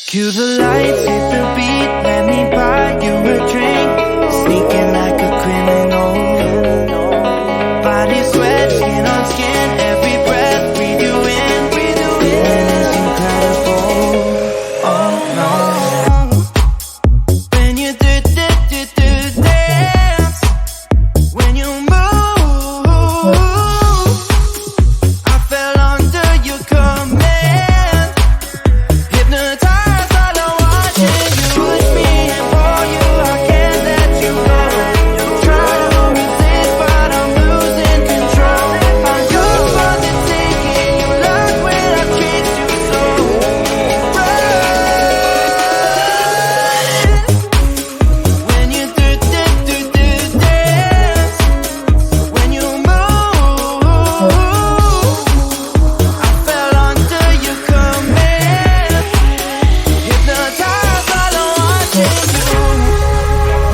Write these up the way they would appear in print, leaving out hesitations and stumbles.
Cue the lights, hit the beat, let me buy you a drink. Sneaking like a criminal. Body sweat, skin on skin, every breath, breathe you in, feeling is incredible. Oh no. When you do dance, when you move, I fell under your command, hypnotized all I watching you. Push me and pull you, I can't let you go. Try to resist but I'm losing control. I'm yours for the taking, you love when I treat you so right. When you do dance, when you move, I fell under your command, hypnotized all I watching you.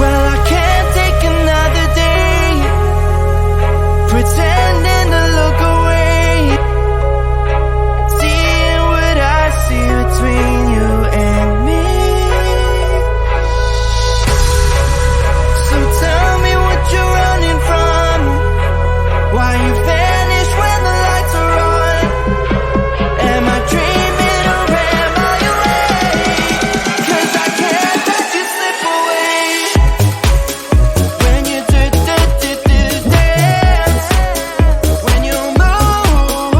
Well, I can't take another day pretending to look away, seeing what I see between you and me. So tell me what you're running from, why you vanish when the lights are on. Am I dreaming or am I awake? 'Cause I can't let you slip away. When you do dance, when you move,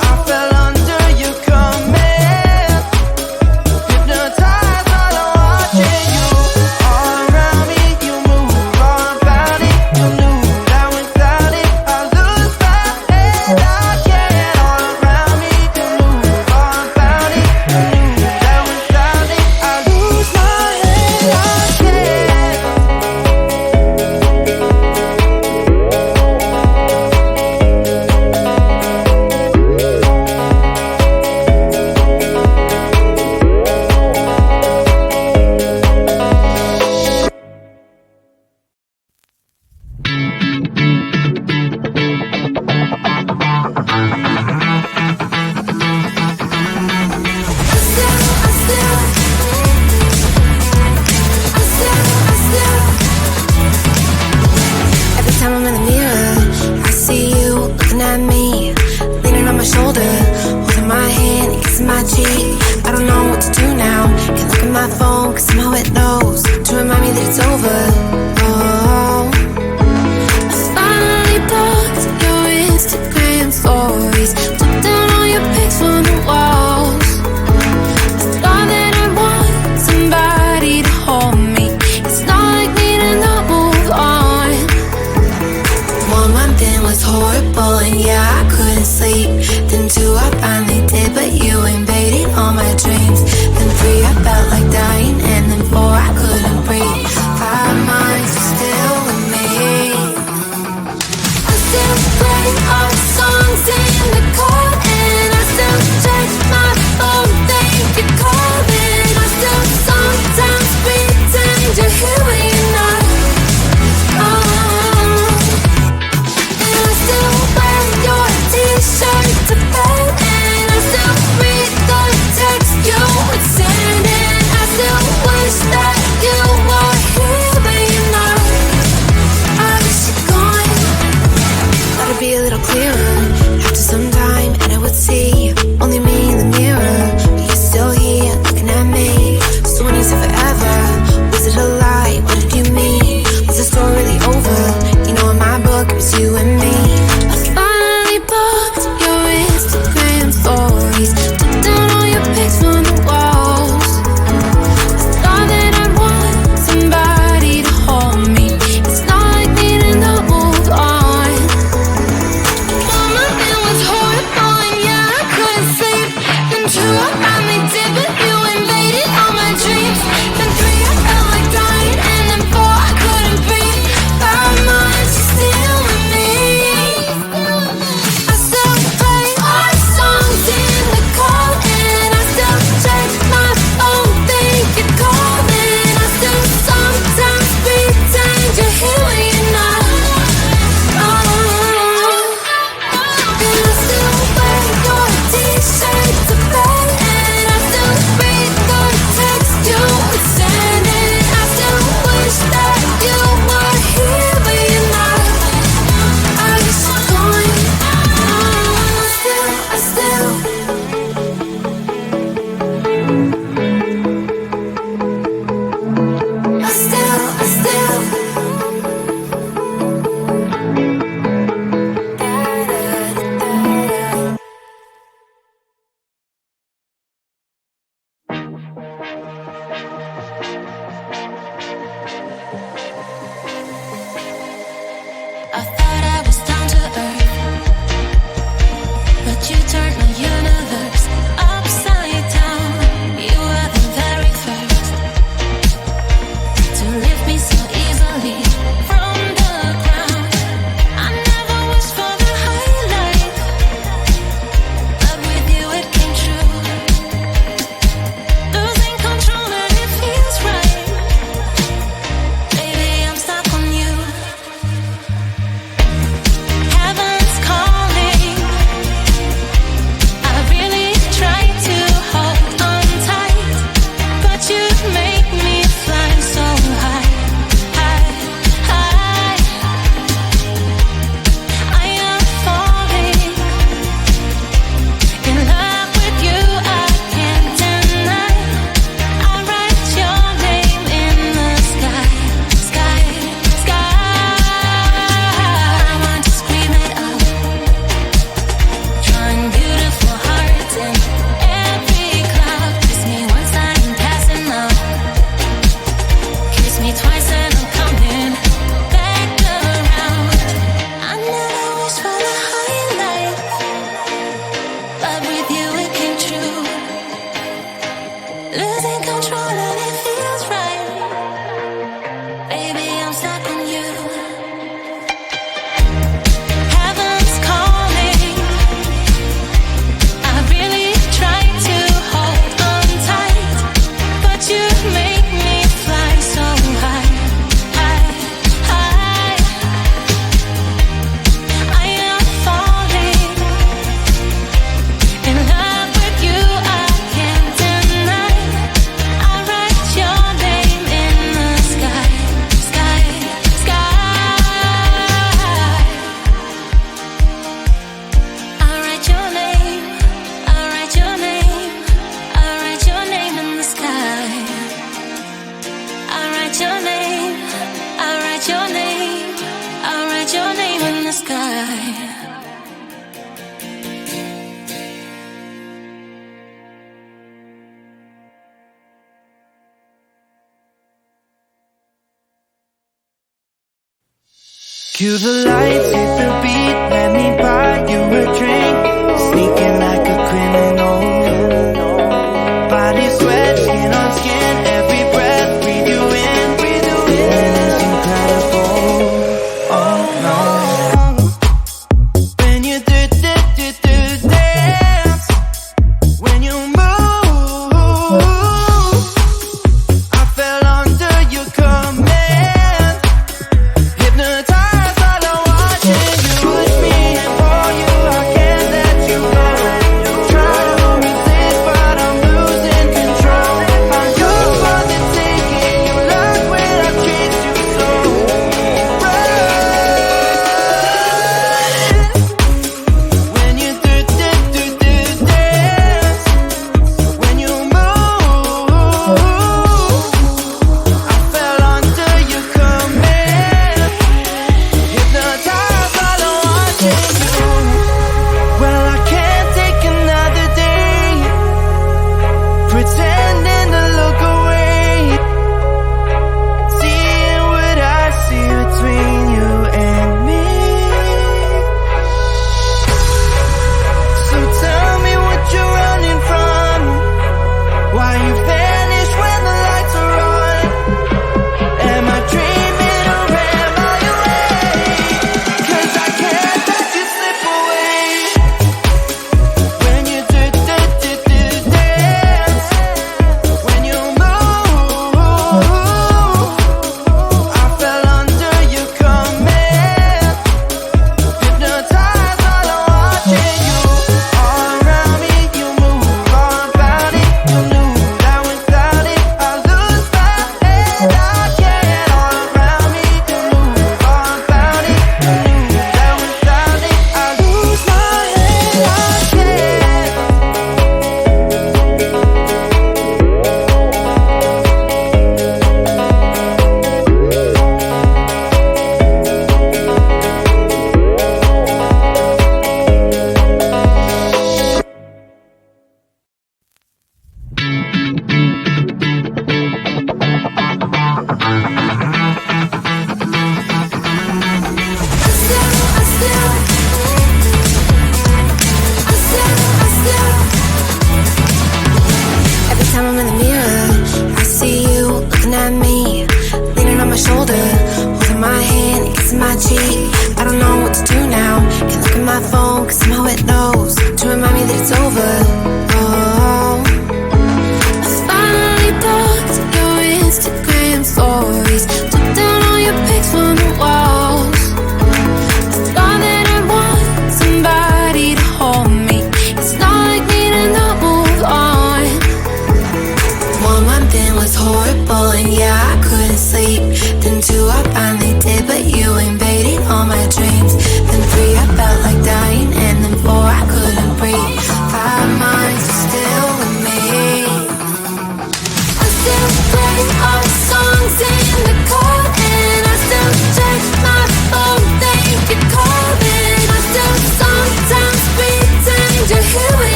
I fell under your command, hypnotized all I watching you. All around me, you move, all about it. You knew that without it, I lose my head. I can't. All around me, you move, all about it. You knew that without it, I lose my head. I can't. Every time I'm in the mirror, I see you looking at me, leaning on my shoulder, holding my hand, kissing my cheek. I don't know what to do now. Can't look at my phone, 'cause somehow it knows to remind me that it's over. Oh, I finally blocked your Instagram stories, took down all your pics from the walls. I thought that I want somebody to hold me. It's not like me to not move on. 1 month in was horrible and yeah, I couldn't sleep. Then 2, I finally did, but you invaded all my dreams. Then 3, I felt like dying, and then 4, I couldn't breathe. 5 months, you're still with me. I still play our songs in the car, and I still check my phone, think you're calling. I still sometimes pretend you're here when you're not. And I still wear your t-shirt to bed, and I still read the text you would send, and I still wish that you were here but you're not. I wish you're gone. Thought it'd be a little clearer after some time, and I would see only me in the mirror, but you're still here looking at me. So when you said forever, was it a lie? What did you mean? Was the story really over? You know in my book it was you and me. I finally blocked your Instagram stories, took down all your pics from the walls. I thought that I'd want somebody to hold me. It's not like me to not move on. 1 month it was horrible and yeah, I couldn't sleep. Then 2, I finally did, but you invaded all my dreams. Then 3, I felt like dying, and then 4, I couldn't breathe. 5 months, you're still with me. I still play our songs in the car, Cue the lights, hit the beat, let me buy you a drink.